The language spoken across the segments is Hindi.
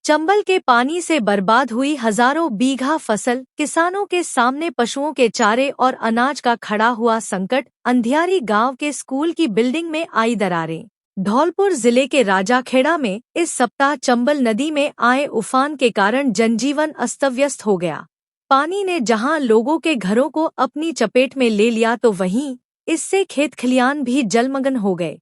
चंबल के पानी से बर्बाद हुई हजारों बीघा फसल, किसानों के सामने पशुओं के चारे और अनाज का खड़ा हुआ संकट, अंधियारी गांव के स्कूल की बिल्डिंग में आई दरारें। धौलपुर जिले के राजाखेड़ा में इस सप्ताह चंबल नदी में आए उफान के कारण जनजीवन अस्तव्यस्त हो गया। पानी ने जहां लोगों के घरों को अपनी चपेट में ले लिया तो वहीं इससे खेत खलियान भी जलमग्न हो गए,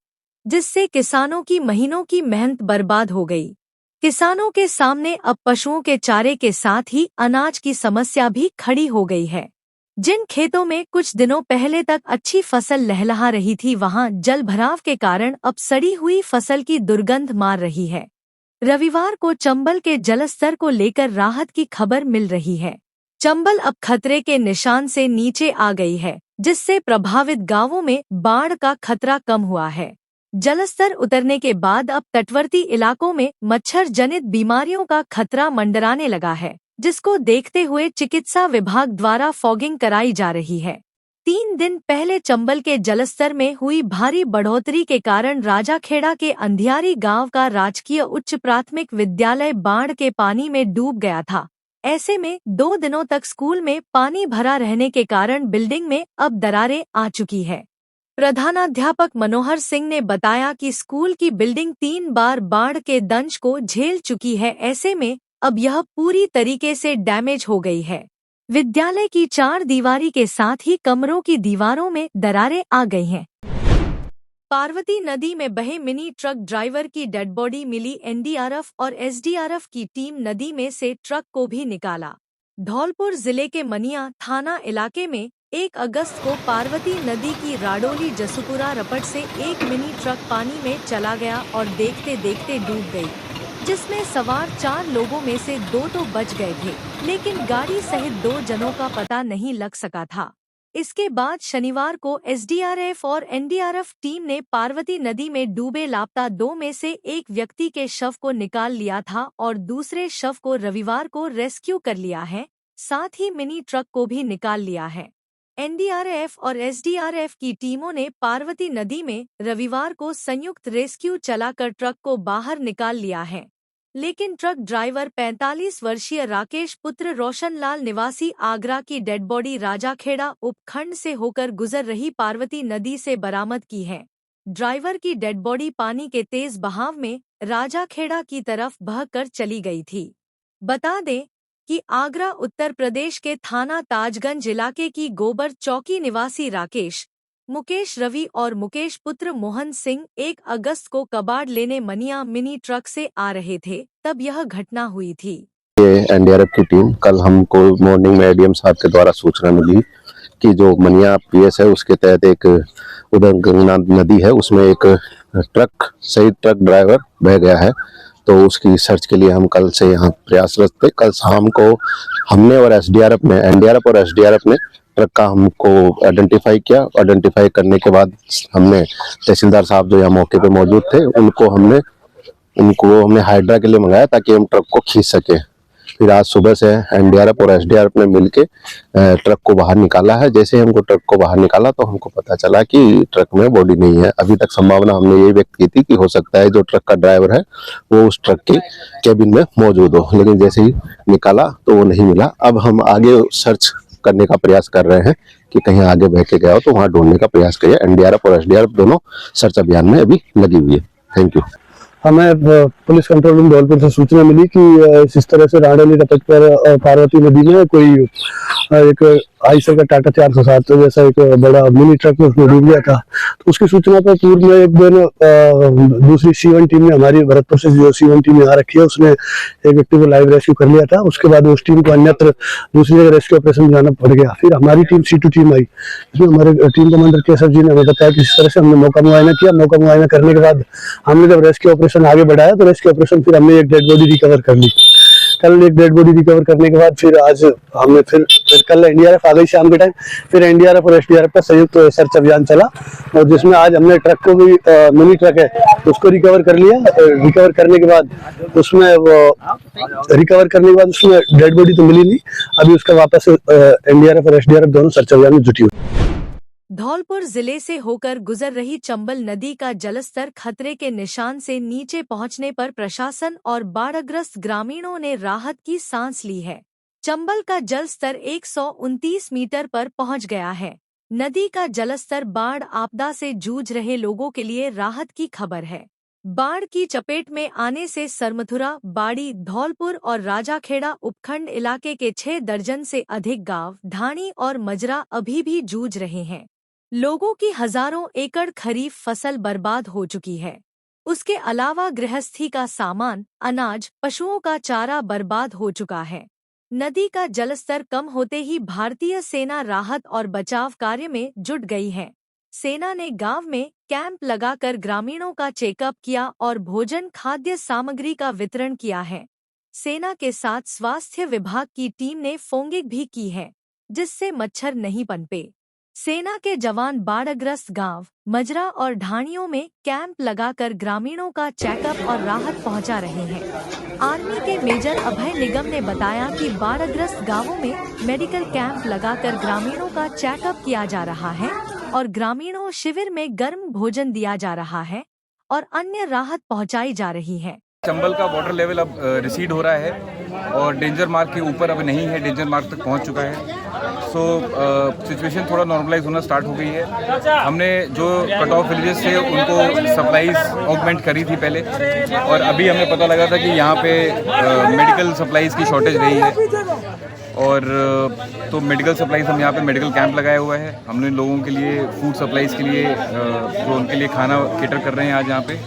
जिससे किसानों की महीनों की मेहनत बर्बाद हो गई। किसानों के सामने अब पशुओं के चारे के साथ ही अनाज की समस्या भी खड़ी हो गई है। जिन खेतों में कुछ दिनों पहले तक अच्छी फसल लहलहा रही थी, वहां जल भराव के कारण अब सड़ी हुई फसल की दुर्गंध मार रही है। रविवार को चंबल के जलस्तर को लेकर राहत की खबर मिल रही है। चंबल अब खतरे के निशान से नीचे आ गई है, जिससे प्रभावित गांवों में बाढ़ का खतरा कम हुआ है। जलस्तर उतरने के बाद अब तटवर्ती इलाकों में मच्छर जनित बीमारियों का खतरा मंडराने लगा है, जिसको देखते हुए चिकित्सा विभाग द्वारा फॉगिंग कराई जा रही है। 3 दिन पहले चंबल के जलस्तर में हुई भारी बढ़ोतरी के कारण राजाखेड़ा के अंधियारी गांव का राजकीय उच्च प्राथमिक विद्यालय बाढ़ के पानी में डूब गया था। ऐसे में 2 दिनों तक स्कूल में पानी भरा रहने के कारण बिल्डिंग में अब दरारें आ चुकी है। प्रधानाध्यापक मनोहर सिंह ने बताया कि स्कूल की बिल्डिंग 3 बार बाढ़ के दंश को झेल चुकी है। ऐसे में अब यह पूरी तरीके से डैमेज हो गई है। विद्यालय की 4 दीवारी के साथ ही कमरों की दीवारों में दरारें आ गई हैं। पार्वती नदी में बहे मिनी ट्रक ड्राइवर की डेड बॉडी मिली। एनडीआरएफ और एसडीआरएफ की टीम नदी में से ट्रक को भी निकाला। धौलपुर जिले के मनिया थाना इलाके में 1 अगस्त को पार्वती नदी की राडोली जसुपुरा रपट से एक मिनी ट्रक पानी में चला गया और देखते देखते डूब गई, जिसमें सवार 4 लोगों में से 2 तो बच गए थे, लेकिन गाड़ी सहित 2 जनों का पता नहीं लग सका था। इसके बाद शनिवार को एसडीआरएफ और एनडीआरएफ टीम ने पार्वती नदी में डूबे लापता 2 में से एक व्यक्ति के शव को निकाल लिया था और दूसरे शव को रविवार को रेस्क्यू कर लिया है। साथ ही मिनी ट्रक को भी निकाल लिया है। एनडीआरएफ और एसडीआरएफ की टीमों ने पार्वती नदी में रविवार को संयुक्त रेस्क्यू चलाकर ट्रक को बाहर निकाल लिया है, लेकिन ट्रक ड्राइवर 45 वर्षीय राकेश पुत्र रोशनलाल निवासी आगरा की डेड बॉडी राजाखेड़ा उपखंड से होकर गुजर रही पार्वती नदी से बरामद की है। ड्राइवर की डेड बॉडी पानी के तेज बहाव में राजाखेड़ा की तरफ बहकर चली गई थी। बता दें कि आगरा उत्तर प्रदेश के थाना ताजगंज इलाके की गोबर चौकी निवासी राकेश, मुकेश रवि और मुकेश पुत्र मोहन सिंह 1 अगस्त को कबाड़ लेने मनिया मिनी ट्रक से आ रहे थे, तब यह घटना हुई थी। एनडीआरएफ की टीम कल हमको मॉर्निंग में एडीएम साहब के द्वारा सूचना मिली कि जो मनिया पीएस है उसके तहत एक उधर गंगा नदी है, उसमें एक ट्रक शहीद ट्रक ड्राइवर बह गया है। तो उसकी सर्च के लिए हम कल से यहाँ प्रयासरत थे। कल शाम को हमने और एनडीआरएफ और एसडीआरएफ ने ट्रक का हमको आइडेंटिफाई किया। आइडेंटिफाई करने के बाद हमने तहसीलदार साहब जो यहाँ मौके पे मौजूद थे उनको हमने हाइड्रा के लिए मंगाया ताकि हम ट्रक को खींच सके। फिर आज सुबह से एनडीआरएफ और एसडीआरएफ ने मिलके ट्रक को बाहर निकाला है। जैसे हमको ट्रक को बाहर निकाला तो हमको पता चला कि ट्रक में बॉडी नहीं है। अभी तक संभावना हमने ये व्यक्त की थी कि हो सकता है जो ट्रक का ड्राइवर है वो उस ट्रक के केबिन में मौजूद हो, लेकिन जैसे ही निकाला तो वो नहीं मिला। अब हम आगे सर्च करने का प्रयास कर रहे हैं कि कहीं आगे बह के गया हो तो वहाँ ढूंढने का प्रयास करिए। एनडीआरएफ और एसडीआरएफ दोनों सर्च अभियान में अभी लगी हुई है। Thank you. हमें पुलिस कंट्रोल रूम धौलपुर से सूचना मिली कि इस तरह से राडोली रपट पर पार्वती नदी में कोई एक आईसर का टाटा 407 जैसा एक बड़ा मिनी ट्रक में उसमें डूब गया था। तो उसकी सूचना पर पूर्व में एक दिन दूसरी C1 टीम ने, हमारी भरतपुर से जो C1 टीम यहाँ रखी है, उसने एक व्यक्ति को लाइव रेस्क्यू कर लिया था। उसके बाद उस टीम को अन्यत्र दूसरी जगह रेस्क्यू ऑपरेशन जाना पड़ गया। फिर हमारी टीम C2 टीम आई, इसमें हमारे टीम कमांडर केशव जी ने हमें बताया कि इस तरह से हमने मौका मुआयना किया। मौका मुआयना करने के बाद हमने जब रेस्क्यू ऑपरेशन आगे बढ़ाया तो रेस्क्यू ऑपरेशन फिर हमने एक डेड बॉडी रिकवर कर ली। कल एक डेड बॉडी रिकवर करने के बाद फिर आज हमने फिर कल एनडीआरएफ आ गई शाम के टाइम। फिर एनडीआरएफ और एसडीआरएफ का संयुक्त सर्च अभियान चला और जिसमें आज हमने ट्रक को भी मिनी ट्रक है उसको रिकवर कर लिया। रिकवर करने के बाद उसमें डेड बॉडी तो मिली नहीं। अभी उसका वापस एनडीआरएफ और एसडीआरएफ दोनों सर्च अभियान में जुटी हुई। धौलपुर जिले से होकर गुजर रही चंबल नदी का जलस्तर खतरे के निशान से नीचे पहुंचने पर प्रशासन और बाढ़ग्रस्त ग्रामीणों ने राहत की सांस ली है। चंबल का जलस्तर 129 मीटर पर पहुंच गया है। नदी का जलस्तर बाढ़ आपदा से जूझ रहे लोगों के लिए राहत की खबर है। बाढ़ की चपेट में आने से सरमथुरा, बाड़ी, धौलपुर और राजाखेड़ा उपखंड इलाके के 6 दर्जन से अधिक गांव, ढाणी और मजरा अभी भी जूझ रहे हैं। लोगों की हजारों एकड़ खरीफ फसल बर्बाद हो चुकी है। उसके अलावा गृहस्थी का सामान, अनाज, पशुओं का चारा बर्बाद हो चुका है। नदी का जलस्तर कम होते ही भारतीय सेना राहत और बचाव कार्य में जुट गई है। सेना ने गांव में कैंप लगाकर ग्रामीणों का चेकअप किया और भोजन खाद्य सामग्री का वितरण किया है। सेना के साथ स्वास्थ्य विभाग की टीम ने फोंगिंग भी की है, जिससे मच्छर नहीं पनपे। सेना के जवान बाढ़ग्रस्त गांव, मजरा और ढाणियों में कैंप लगाकर ग्रामीणों का चेकअप और राहत पहुंचा रहे हैं। आर्मी के मेजर अभय निगम ने बताया कि बाढ़ग्रस्त गांवों में मेडिकल कैंप लगाकर ग्रामीणों का चेकअप किया जा रहा है और ग्रामीणों शिविर में गर्म भोजन दिया जा रहा है और अन्य राहत पहुंचाई जा रही है। चंबल का वाटर लेवल अब रिसीड हो रहा है और डेंजर मार्क के ऊपर अब नहीं है, डेंजर मार्क तक पहुंच चुका है। सो सिचुएशन थोड़ा नॉर्मलाइज होना स्टार्ट हो गई है। हमने जो कट ऑफ विलेजेस थे उनको सप्लाईज ऑगमेंट करी थी पहले, और अभी हमें पता लगा था कि यहाँ पे मेडिकल सप्लाईज की शॉर्टेज रही है, और तो मेडिकल सप्लाईज हम यहाँ पे मेडिकल कैंप लगाया हुआ है। हमने लोगों के लिए फूड सप्लाईज के लिए जो उनके लिए खाना केटर कर रहे हैं आज यहाँ पे।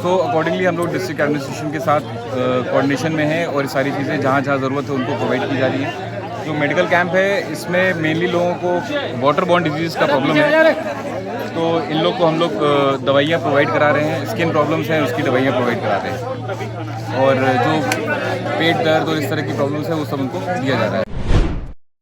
तो अकॉर्डिंगली हम लोग डिस्ट्रिक्ट एडमिनिस्ट्रेशन के साथ कोऑर्डिनेशन में हैं और सारी चीज़ें जहाँ जहाँ ज़रूरत है उनको प्रोवाइड की जा रही है। जो मेडिकल कैंप है इसमें मेनली लोगों को वाटर बॉर्न डिजीज़ का प्रॉब्लम है, तो इन लोग को हम लोग दवाइयाँ प्रोवाइड करा रहे हैं। स्किन प्रॉब्लम्स हैं उसकी दवाइयाँ प्रोवाइड करा रहे हैं, और जो पेट दर्द और इस तरह की प्रॉब्लम्स है वो सब उनको दिया जा रहा है।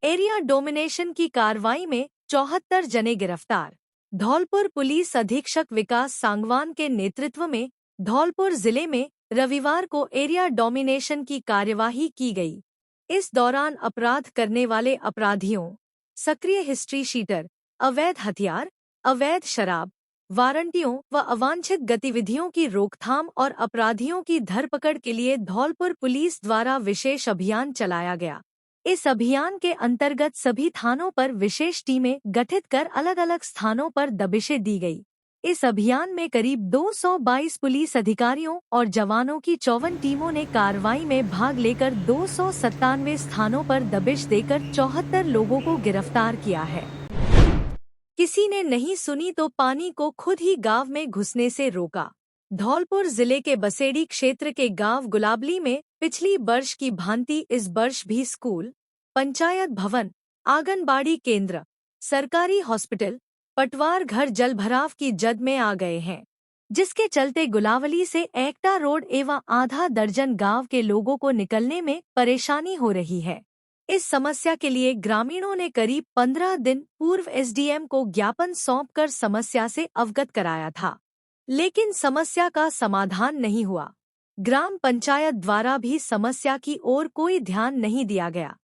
एरिया डोमिनेशन की कार्रवाई में 74 जने गिरफ्तार। धौलपुर पुलिस अधीक्षक विकास सांगवान के नेतृत्व में धौलपुर जिले में रविवार को एरिया डोमिनेशन की कार्यवाही की गई। इस दौरान अपराध करने वाले अपराधियों, सक्रिय हिस्ट्री शीटर, अवैध हथियार, अवैध शराब, वारंटियों व अवांछित गतिविधियों की रोकथाम और अपराधियों की धरपकड़ के लिए धौलपुर पुलिस द्वारा विशेष अभियान चलाया गया। इस अभियान के अंतर्गत सभी थानों पर विशेष टीमें गठित कर अलग अलग स्थानों पर दबिशें दी गई। इस अभियान में करीब 222 पुलिस अधिकारियों और जवानों की 54 टीमों ने कार्रवाई में भाग लेकर 297 स्थानों पर दबिश देकर 74 लोगों को गिरफ्तार किया है। किसी ने नहीं सुनी तो पानी को खुद ही गांव में घुसने से रोका। धौलपुर जिले के बसेड़ी क्षेत्र के गांव गुलाबली में पिछली वर्ष की भांति इस वर्ष भी स्कूल, पंचायत भवन, आंगनबाड़ी केंद्र, सरकारी हॉस्पिटल, पटवार घर जलभराव की जद में आ गए हैं, जिसके चलते गुलावली से एकटा रोड एवं आधा दर्जन गांव के लोगों को निकलने में परेशानी हो रही है। इस समस्या के लिए ग्रामीणों ने करीब 15 दिन पूर्व एसडीएम को ज्ञापन सौंपकर समस्या से अवगत कराया था, लेकिन समस्या का समाधान नहीं हुआ। ग्राम पंचायत द्वारा भी समस्या की ओर कोई ध्यान नहीं दिया गया,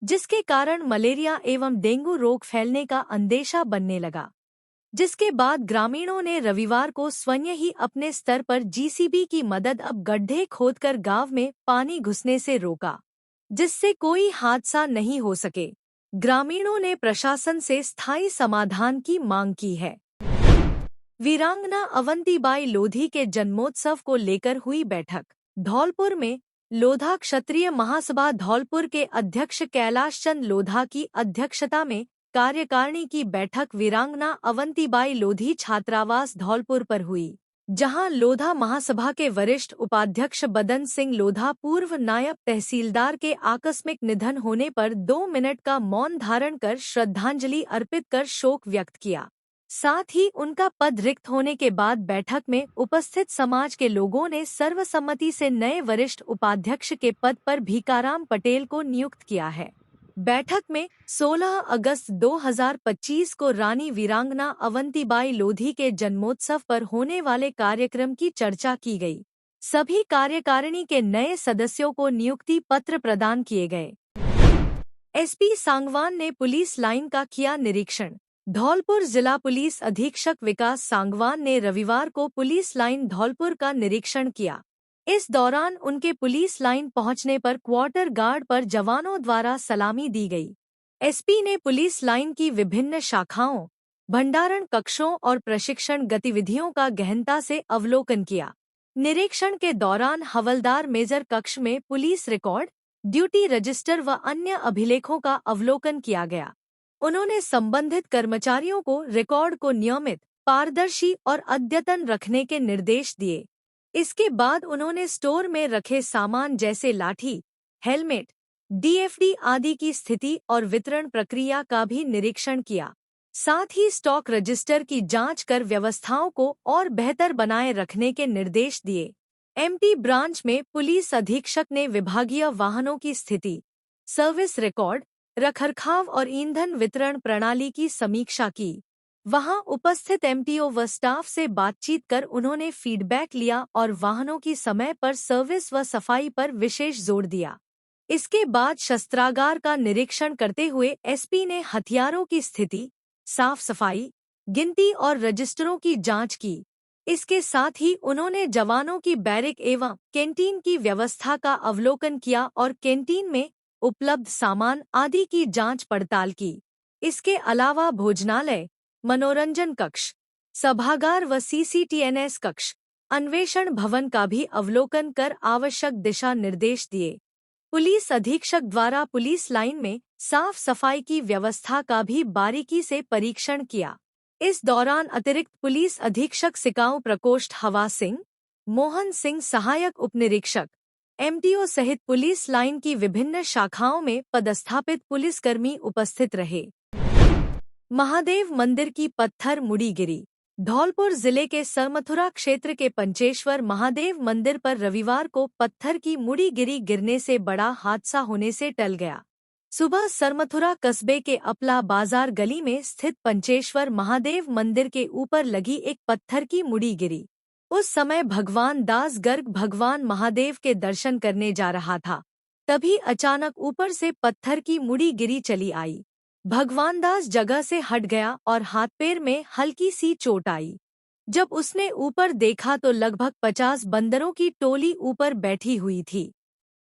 जिसके कारण मलेरिया एवं डेंगू रोग फैलने का अंदेशा बनने लगा। जिसके बाद ग्रामीणों ने रविवार को स्वयं ही अपने स्तर पर जीसीबी की मदद अब गड्ढे खोदकर गांव में पानी घुसने से रोका, जिससे कोई हादसा नहीं हो सके। ग्रामीणों ने प्रशासन से स्थायी समाधान की मांग की है। वीरांगना अवंतीबाई लोधी के जन्मोत्सव को लेकर हुई बैठक। धौलपुर में लोधा क्षत्रिय महासभा धौलपुर के अध्यक्ष कैलाश चंद लोधा की अध्यक्षता में कार्यकारिणी की बैठक वीरांगना अवंतीबाई लोधी छात्रावास धौलपुर पर हुई, जहां लोधा महासभा के वरिष्ठ उपाध्यक्ष बदन सिंह लोधा पूर्व नायब तहसीलदार के आकस्मिक निधन होने पर 2 मिनट का मौन धारण कर श्रद्धांजलि अर्पित कर शोक व्यक्त किया। साथ ही उनका पद रिक्त होने के बाद बैठक में उपस्थित समाज के लोगों ने सर्वसम्मति से नए वरिष्ठ उपाध्यक्ष के पद पर भीकाराम पटेल को नियुक्त किया है। बैठक में 16 अगस्त 2025 को रानी वीरांगना अवंतीबाई लोधी के जन्मोत्सव पर होने वाले कार्यक्रम की चर्चा की गई। सभी कार्यकारिणी के नए सदस्यों को नियुक्ति पत्र प्रदान किए गए। एसपी सांगवान ने पुलिस लाइन का किया निरीक्षण। धौलपुर जिला पुलिस अधीक्षक विकास सांगवान ने रविवार को पुलिस लाइन धौलपुर का निरीक्षण किया। इस दौरान उनके पुलिस लाइन पहुंचने पर क्वार्टर गार्ड पर जवानों द्वारा सलामी दी गई। एसपी ने पुलिस लाइन की विभिन्न शाखाओं, भंडारण कक्षों और प्रशिक्षण गतिविधियों का गहनता से अवलोकन किया। निरीक्षण के दौरान हवलदार मेजर कक्ष में पुलिस रिकॉर्ड, ड्यूटी रजिस्टर व अन्य अभिलेखों का अवलोकन किया गया। उन्होंने संबंधित कर्मचारियों को रिकॉर्ड को नियमित, पारदर्शी और अद्यतन रखने के निर्देश दिए। इसके बाद उन्होंने स्टोर में रखे सामान जैसे लाठी, हेलमेट, डीएफडी आदि की स्थिति और वितरण प्रक्रिया का भी निरीक्षण किया। साथ ही स्टॉक रजिस्टर की जांच कर व्यवस्थाओं को और बेहतर बनाए रखने के निर्देश दिए। एमपी ब्रांच में पुलिस अधीक्षक ने विभागीय वाहनों की स्थिति, सर्विस रिकॉर्ड, रखरखाव और ईंधन वितरण प्रणाली की समीक्षा की। वहां उपस्थित एमटीओ व स्टाफ से बातचीत कर उन्होंने फीडबैक लिया और वाहनों की समय पर सर्विस व सफाई पर विशेष जोर दिया। इसके बाद शस्त्रागार का निरीक्षण करते हुए एसपी ने हथियारों की स्थिति, साफ सफाई, गिनती और रजिस्टरों की जांच की। इसके साथ ही उन्होंने जवानों की बैरक एवं कैंटीन की व्यवस्था का अवलोकन किया और कैंटीन में उपलब्ध सामान आदि की जांच पड़ताल की। इसके अलावा भोजनालय, मनोरंजन कक्ष, सभागार व सीसीटीएनएस कक्ष, अन्वेषण भवन का भी अवलोकन कर आवश्यक दिशा निर्देश दिए। पुलिस अधीक्षक द्वारा पुलिस लाइन में साफ सफाई की व्यवस्था का भी बारीकी से परीक्षण किया। इस दौरान अतिरिक्त पुलिस अधीक्षक सिकाऊ प्रकोष्ठ हवा सिंह, मोहन सिंह सहायक उपनिरीक्षक, एमटीओ सहित पुलिस लाइन की विभिन्न शाखाओं में पदस्थापित पुलिसकर्मी उपस्थित रहे। महादेव मंदिर की पत्थर मुड़ी गिरी। धौलपुर जिले के सरमथुरा क्षेत्र के पंचेश्वर महादेव मंदिर पर रविवार को पत्थर की मुड़ी गिरने से बड़ा हादसा होने से टल गया। सुबह सरमथुरा कस्बे के अपला बाजार गली में स्थित पंचेश्वर महादेव मंदिर के ऊपर लगी एक पत्थर की मुड़ी गिरी। उस समय भगवान दास गर्ग भगवान महादेव के दर्शन करने जा रहा था। तभी अचानक ऊपर से पत्थर की मुड़ी गिरी चली आई। भगवान दास जगह से हट गया और हाथ पैर में हल्की सी चोट आई। जब उसने ऊपर देखा तो लगभग 50 बंदरों की टोली ऊपर बैठी हुई थी।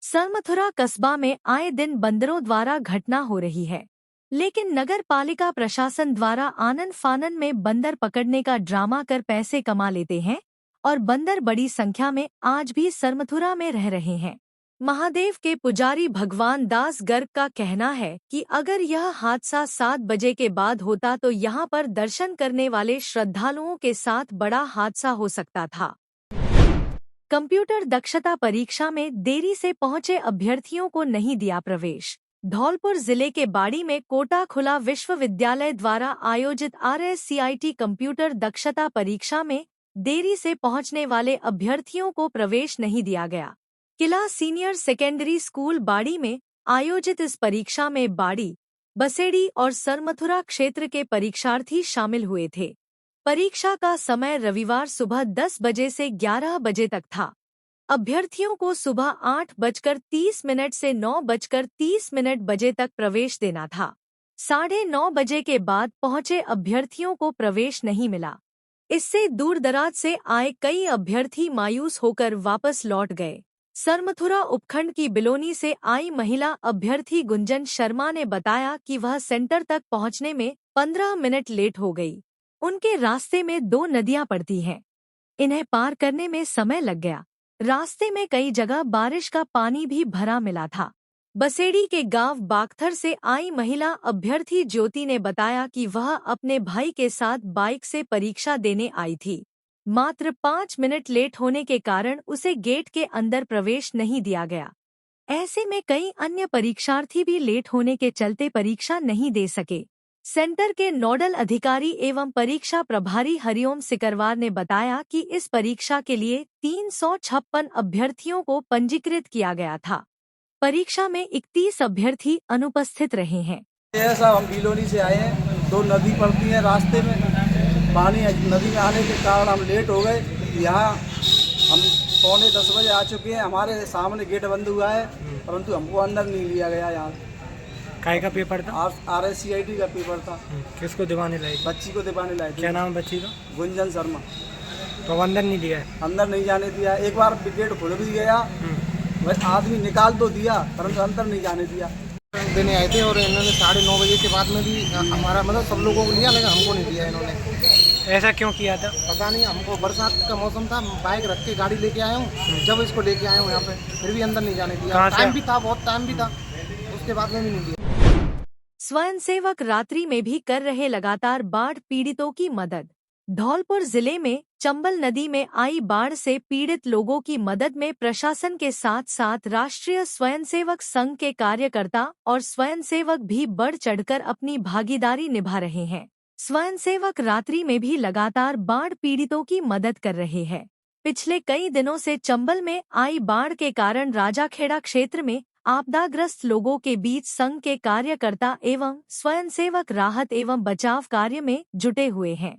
सरमथुरा कस्बा में आए दिन बंदरों द्वारा घटना हो रही है, लेकिन नगर पालिका प्रशासन द्वारा आनन फानन में बंदर पकड़ने का ड्रामा कर पैसे कमा लेते हैं और बंदर बड़ी संख्या में आज भी सरमथुरा में रह रहे हैं। महादेव के पुजारी भगवान दास गर्ग का कहना है कि अगर यह हादसा 7 बजे के बाद होता तो यहाँ पर दर्शन करने वाले श्रद्धालुओं के साथ बड़ा हादसा हो सकता था। कंप्यूटर दक्षता परीक्षा में देरी से पहुंचे अभ्यर्थियों को नहीं दिया प्रवेश। धौलपुर जिले के बाड़ी में कोटा खुला विश्वविद्यालय द्वारा आयोजित RSCIT कंप्यूटर दक्षता परीक्षा में देरी से पहुंचने वाले अभ्यर्थियों को प्रवेश नहीं दिया गया। किला सीनियर सेकेंडरी स्कूल बाड़ी में आयोजित इस परीक्षा में बाड़ी, बसेड़ी और सरमथुरा क्षेत्र के परीक्षार्थी शामिल हुए थे। परीक्षा का समय रविवार सुबह 10 बजे से 11 बजे तक था। अभ्यर्थियों को सुबह 8:30 से 9:30 बजे तक प्रवेश देना था। 9:30 बजे के बाद पहुंचे अभ्यर्थियों को प्रवेश नहीं मिला। इससे दूर दराज से आए कई अभ्यर्थी मायूस होकर वापस लौट गए। सरमथुरा उपखंड की बिलोनी से आई महिला अभ्यर्थी गुंजन शर्मा ने बताया कि वह सेंटर तक पहुंचने में 15 मिनट लेट हो गई। उनके रास्ते में 2 नदियां पड़ती हैं। इन्हें पार करने में समय लग गया। रास्ते में कई जगह बारिश का पानी भी भरा मिला था। बसेड़ी के गांव बागथर से आई महिला अभ्यर्थी ज्योति ने बताया कि वह अपने भाई के साथ बाइक से परीक्षा देने आई थी। मात्र 5 मिनट लेट होने के कारण उसे गेट के अंदर प्रवेश नहीं दिया गया। ऐसे में कई अन्य परीक्षार्थी भी लेट होने के चलते परीक्षा नहीं दे सके। सेंटर के नोडल अधिकारी एवं परीक्षा प्रभारी हरिओम सिकरवार ने बताया कि इस परीक्षा के लिए 356 अभ्यर्थियों को पंजीकृत किया गया था। परीक्षा में 31 अभ्यर्थी अनुपस्थित रहे हैं। ऐसा हम बिलोनी से आए हैं, 2 नदी पड़ती है रास्ते में, पानी नदी में आने के कारण हम लेट हो गए। यहाँ हम 9:45 बजे आ चुके हैं। हमारे सामने गेट बंद हुआ है, परंतु हमको अंदर नहीं लिया गया। यहाँ काय का पेपर था? RSCID का पेपर था। किसको दिवाने लाए थे? बच्ची को दिवाने लाए थे। क्या नाम है बच्ची का? गुंजन शर्मा। तो अब अंदर नहीं दिया है? अंदर नहीं जाने दिया। एक बार गेट खुल भी गया, बस आदमी निकाल तो दिया परंतु अंदर नहीं जाने दिया। देने आए थे और इन्होंने 9:30 बजे के बाद में भी हमारा मतलब सब लोगों को लिया, लेकिन हमको नहीं दिया इन्होंने। ऐसा क्यों किया था? पता नहीं, हमको बरसात का मौसम था, बाइक रख के गाड़ी लेके आया हूँ, जब इसको लेके आया हूँ यहाँ पे फिर भी अंदर नहीं जाने दिया। टाइम भी था, बहुत टाइम भी था, उसके बाद में भी नहीं दिया। स्वयंसेवक रात्रि में भी कर रहे लगातार बाढ़ पीड़ितों की मदद। धौलपुर जिले में चंबल नदी में आई बाढ़ से पीड़ित लोगों की मदद में प्रशासन के साथ साथ राष्ट्रीय स्वयंसेवक संघ के कार्यकर्ता और स्वयंसेवक भी बढ़ चढ़कर अपनी भागीदारी निभा रहे हैं। स्वयंसेवक रात्रि में भी लगातार बाढ़ पीड़ितों की मदद कर रहे हैं। पिछले कई दिनों से चंबल में आई बाढ़ के कारण राजाखेड़ा क्षेत्र में आपदाग्रस्त लोगों के बीच संघ के कार्यकर्ता एवं स्वयंसेवक राहत एवं बचाव कार्य में जुटे हुए हैं।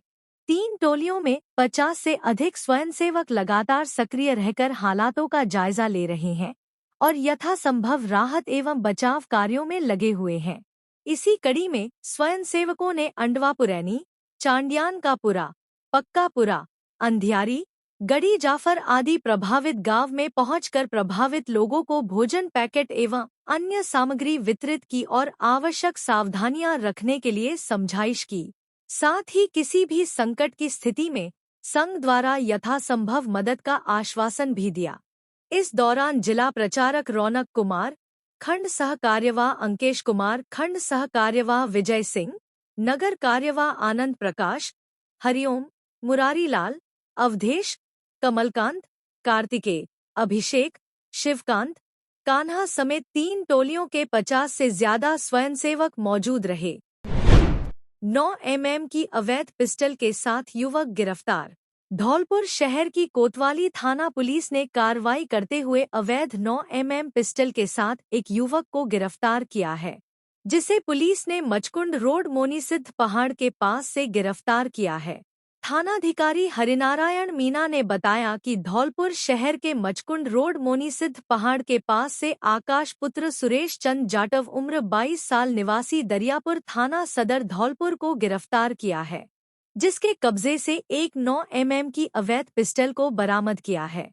3 टोलियों में 50 से अधिक स्वयंसेवक लगातार सक्रिय रहकर हालातों का जायजा ले रहे हैं और यथासंभव राहत एवं बचाव कार्यों में लगे हुए हैं। इसी कड़ी में स्वयंसेवकों ने अंडवापुरैनी, चांडियान का पुरा, पक्कापुरा, अंधियारी, गड़ी जाफर आदि प्रभावित गांव में पहुंचकर प्रभावित लोगों को भोजन पैकेट एवं अन्य सामग्री वितरित की और आवश्यक सावधानियां रखने के लिए समझाइश की। साथ ही किसी भी संकट की स्थिति में संघ द्वारा यथासंभव मदद का आश्वासन भी दिया। इस दौरान जिला प्रचारक रौनक कुमार, खंड सह कार्यवाह अंकेश कुमार, खंड सह कार्यवाह विजय सिंह, नगर कार्यवाह आनंद प्रकाश, हरिओम, मुरारीलाल, अवधेश, कमलकांत, कार्तिकेय, अभिषेक, शिवकांत, कान्हा समेत 3 टोलियों के 50 से ज्यादा स्वयंसेवक मौजूद रहे। 9 mm की अवैध पिस्टल के साथ युवक गिरफ्तार। धौलपुर शहर की कोतवाली थाना पुलिस ने कार्रवाई करते हुए अवैध 9 mm पिस्टल के साथ एक युवक को गिरफ्तार किया है, जिसे पुलिस ने मचकुंड रोड मोनीसिद्ध पहाड़ के पास से गिरफ्तार किया है। थानाधिकारी हरिनारायण मीना ने बताया कि धौलपुर शहर के मचकुंड रोड मोनीसिद्ध पहाड़ के पास से आकाश पुत्र सुरेश चंद जाटव उम्र 22 साल निवासी दरियापुर थाना सदर धौलपुर को गिरफ्तार किया है, जिसके कब्जे से एक 9 mm की अवैध पिस्टल को बरामद किया है।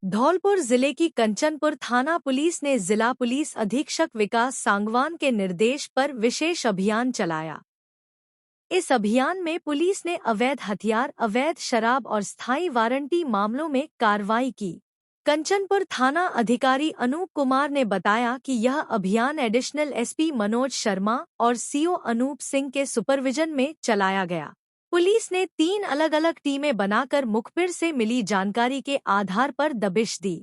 धौलपुर जिले की कंचनपुर थाना पुलिस ने जिला पुलिस अधीक्षक विकास सांगवान के निर्देश पर विशेष अभियान चलाया। इस अभियान में पुलिस ने अवैध हथियार, अवैध शराब और स्थायी वारंटी मामलों में कार्रवाई की। कंचनपुर थाना अधिकारी अनूप कुमार ने बताया कि यह अभियान एडिशनल एसपी मनोज शर्मा और सीओ अनूप सिंह के सुपरविजन में चलाया गया। पुलिस ने 3 अलग अलग टीमें बनाकर मुखबिर से मिली जानकारी के आधार पर दबिश दी।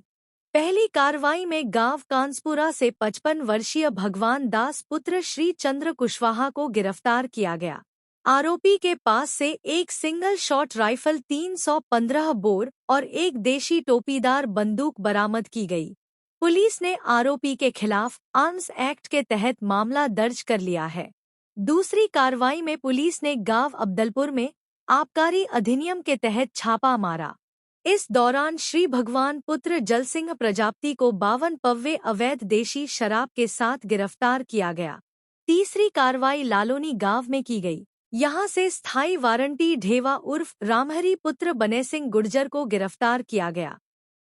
पहली कार्रवाई में गांव कांसपुरा से 55 वर्षीय भगवान दास पुत्र श्री चंद्र कुशवाहा को गिरफ्तार किया गया। आरोपी के पास से एक सिंगल शॉट राइफल, 315 बोर और एक देशी टोपीदार बंदूक बरामद की गई। पुलिस ने आरोपी के खिलाफ आर्म्स एक्ट के तहत मामला दर्ज कर लिया है। दूसरी कार्रवाई में पुलिस ने गांव अब्दलपुर में आबकारी अधिनियम के तहत छापा मारा। इस दौरान श्री भगवान पुत्र जलसिंह प्रजापति को 52 पव्वे अवैध देशी शराब के साथ गिरफ्तार किया गया। तीसरी कार्रवाई लालोनी गांव में की गई। यहां से स्थायी वारंटी ढेवा उर्फ रामहरी पुत्र बने सिंह गुर्जर को गिरफ्तार किया गया।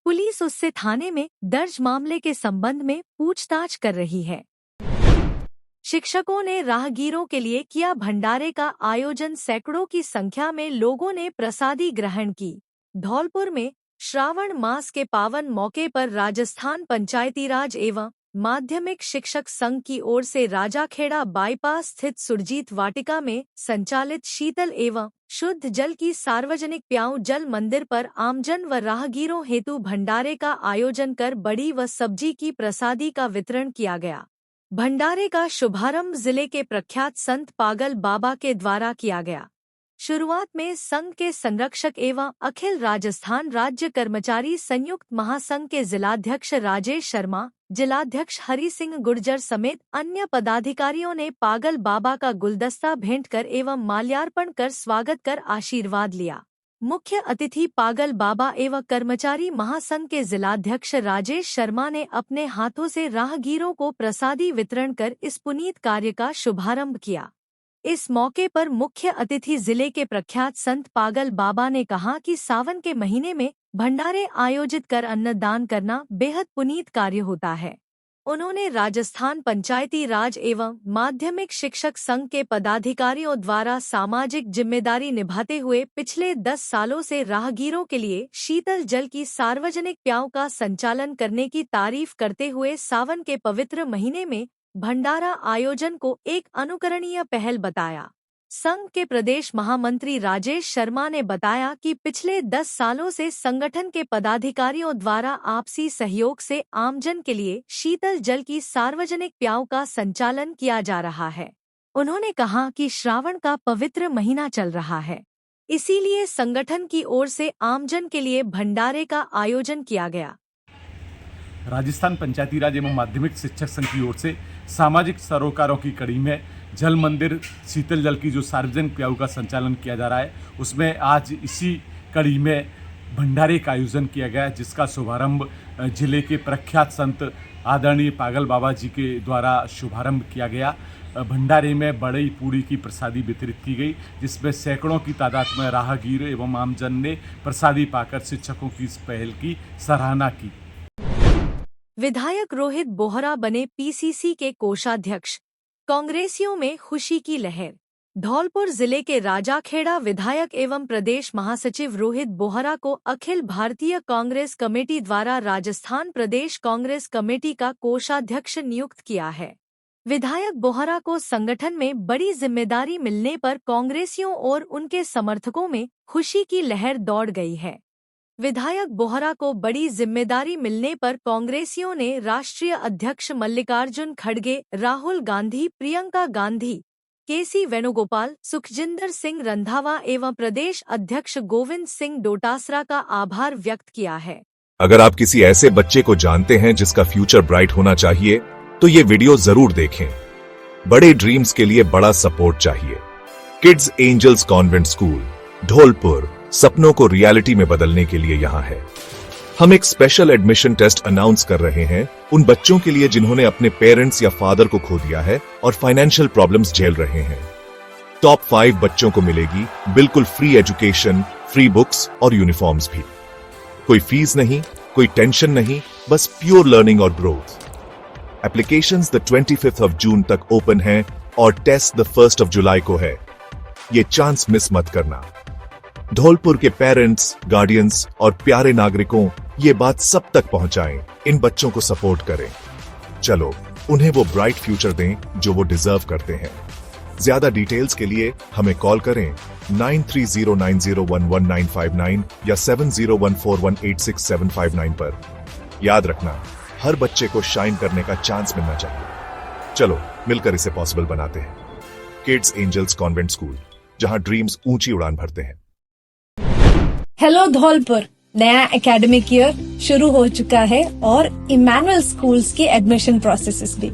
पुलिस उससे थाने में दर्ज मामले के संबंध में पूछताछ कर रही है। शिक्षकों ने राहगीरों के लिए किया भंडारे का आयोजन, सैकड़ों की संख्या में लोगों ने प्रसादी ग्रहण की। धौलपुर में श्रावण मास के पावन मौके पर राजस्थान पंचायती राज एवं माध्यमिक शिक्षक संघ की ओर से राजाखेड़ा बाईपास स्थित सुरजीत वाटिका में संचालित शीतल एवं शुद्ध जल की सार्वजनिक प्याऊ जल मंदिर पर आमजन व राहगीरों हेतु भंडारे का आयोजन कर बड़ी व सब्जी की प्रसादी का वितरण किया गया। भंडारे का शुभारंभ जिले के प्रख्यात संत पागल बाबा के द्वारा किया गया। शुरुआत में संघ के संरक्षक एवं अखिल राजस्थान राज्य कर्मचारी संयुक्त महासंघ के जिलाध्यक्ष राजेश शर्मा, जिलाध्यक्ष हरि सिंह गुर्जर समेत अन्य पदाधिकारियों ने पागल बाबा का गुलदस्ता भेंट कर एवं माल्यार्पण कर स्वागत कर आशीर्वाद लिया। मुख्य अतिथि पागल बाबा एवं कर्मचारी महासंघ के जिलाध्यक्ष राजेश शर्मा ने अपने हाथों से राहगीरों को प्रसादी वितरण कर इस पुनीत कार्य का शुभारंभ किया। इस मौके पर मुख्य अतिथि जिले के प्रख्यात संत पागल बाबा ने कहा कि सावन के महीने में भंडारे आयोजित कर अन्नदान करना बेहद पुनीत कार्य होता है। उन्होंने राजस्थान पंचायती राज एवं माध्यमिक शिक्षक संघ के पदाधिकारियों द्वारा सामाजिक जिम्मेदारी निभाते हुए पिछले 10 सालों से राहगीरों के लिए शीतल जल की सार्वजनिक प्याऊ का संचालन करने की तारीफ करते हुए सावन के पवित्र महीने में भंडारा आयोजन को एक अनुकरणीय पहल बताया। संघ के प्रदेश महामंत्री राजेश शर्मा ने बताया कि पिछले 10 सालों से संगठन के पदाधिकारियों द्वारा आपसी सहयोग से आमजन के लिए शीतल जल की सार्वजनिक प्याऊ का संचालन किया जा रहा है। उन्होंने कहा कि श्रावण का पवित्र महीना चल रहा है, इसीलिए संगठन की ओर से आमजन के लिए भंडारे का आयोजन किया गया। राजस्थान पंचायती राज एवं माध्यमिक शिक्षक संघ की ओर से सामाजिक सरोकारों की कड़ी में जल मंदिर शीतल जल की जो सार्वजनिक प्याऊ का संचालन किया जा रहा है, उसमें आज इसी कड़ी में भंडारे का आयोजन किया गया, जिसका शुभारंभ जिले के प्रख्यात संत आदरणीय पागल बाबा जी के द्वारा शुभारंभ किया गया। भंडारे में बड़ी पूड़ी की प्रसादी वितरित की गई, जिसमें सैकड़ों की तादाद में राहगीर एवं आमजन ने प्रसादी पाकर शिक्षकों की इस पहल की सराहना की। विधायक रोहित बोहरा बने पीसीसी के कोषाध्यक्ष, कांग्रेसियों में खुशी की लहर। धौलपुर जिले के राजाखेड़ा विधायक एवं प्रदेश महासचिव रोहित बोहरा को अखिल भारतीय कांग्रेस कमेटी द्वारा राजस्थान प्रदेश कांग्रेस कमेटी का कोषाध्यक्ष नियुक्त किया है। विधायक बोहरा को संगठन में बड़ी जिम्मेदारी मिलने पर कांग्रेसियों और उनके समर्थकों में खुशी की लहर दौड़ गई है। विधायक बोहरा को बड़ी जिम्मेदारी मिलने पर कांग्रेसियों ने राष्ट्रीय अध्यक्ष मल्लिकार्जुन खड़गे, राहुल गांधी, प्रियंका गांधी, केसी वेणुगोपाल, सुखजिंदर सिंह रंधावा एवं प्रदेश अध्यक्ष गोविंद सिंह डोटासरा का आभार व्यक्त किया है। अगर आप किसी ऐसे बच्चे को जानते हैं जिसका फ्यूचर ब्राइट होना चाहिए, तो ये वीडियो जरूर देखें। बड़े ड्रीम्स के लिए बड़ा सपोर्ट चाहिए। Kids angels convent school, Dholpur, सपनों को रियलिटी में बदलने के लिए यहाँ है। हम एक स्पेशल एडमिशन टेस्ट अनाउंस कर रहे हैं उन बच्चों के लिए जिन्होंने अपने पेरेंट्स या फादर को खो दिया है और फाइनेंशियल प्रॉब्लम्स झेल रहे हैं। टॉप 5 बच्चों को मिलेगी बिल्कुल फ्री एजुकेशन, फ्री बुक्स और यूनिफॉर्म्स भी। कोई फीस नहीं, कोई टेंशन नहीं, बस प्योर लर्निंग और growth. Applications the 25th of June तक ओपन हैं और test the 1st of July को है। ये चांस मिस मत करना। धौलपुर के पेरेंट्स, गार्डियंस और प्यारे नागरिकों, ये बात सब तक पहुंचाएं। इन बच्चों को सपोर्ट करें। चलो उन्हें वो ब्राइट फ्यूचर दें जो वो डिजर्व करते हैं। ज्यादा डिटेल्स के लिए हमें कॉल करें 9309011959 या 7014186759 पर। याद रखना, हर बच्चे को शाइन करने का चांस मिलना चाहिए। चलो मिलकर इसे पॉसिबल बनाते हैं। किड्स एंजल्स कॉन्वेंट स्कूल, जहां ड्रीम्स ऊंची उड़ान भरते हैं। हेलो धौलपुर, नया एकेडमिक ईयर शुरू हो चुका है और इमैनुअल स्कूल्स के एडमिशन प्रोसेसेस भी।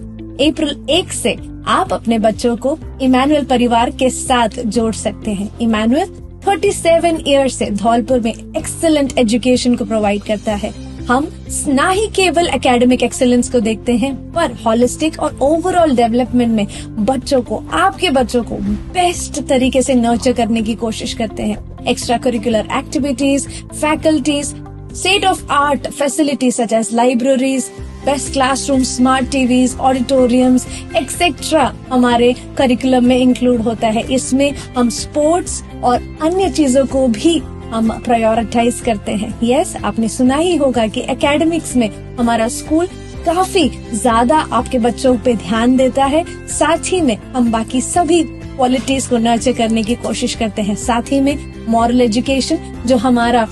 अप्रैल 1 से आप अपने बच्चों को इमैनुअल परिवार के साथ जोड़ सकते हैं। इमैनुअल 37 ईयर से धौलपुर में एक्सीलेंट एजुकेशन को प्रोवाइड करता है। हम न ही केवल एकेडमिक एक्सेलेंस को देखते हैं, पर हॉलिस्टिक और ओवरऑल डेवलपमेंट में बच्चों को, आपके बच्चों को बेस्ट तरीके से नर्चर करने की कोशिश करते हैं। Extra curricular activities, faculties, state of art facilities such as libraries, best classroom, smart TVs, auditoriums etcetera हमारे करिकुलम में इंक्लूड होता है। इसमें हम स्पोर्ट्स और अन्य चीजों को भी हम प्रायोरिटाइज करते हैं। यस, आपने सुना ही होगा कि एकेडमिक्स में हमारा स्कूल काफी ज्यादा आपके बच्चों पे ध्यान देता है। साथ ही में हम बाकी सभी क्वालिटीज को नर्चर करने की कोशिश करते हैं। साथ ही में मॉरल एजुकेशन, जो हमारा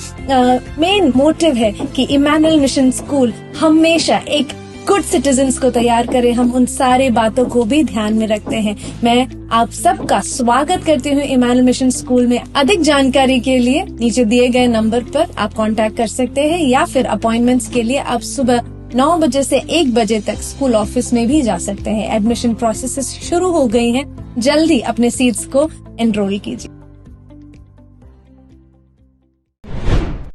मेन मोटिव है कि इमैनुअल मिशन स्कूल हमेशा एक गुड सिटीजन्स को तैयार करे, हम उन सारे बातों को भी ध्यान में रखते हैं। मैं आप सबका स्वागत करती हूँ इमैनुअल मिशन स्कूल में। अधिक जानकारी के लिए नीचे दिए गए नंबर पर आप कांटेक्ट कर सकते हैं, या फिर अपॉइंटमेंट्स के लिए आप सुबह 9 बजे से 1 बजे तक स्कूल ऑफिस में भी जा सकते हैं। एडमिशन प्रोसेस शुरू हो गई हैं, जल्दी अपने सीट्स को एनरोल कीजिए।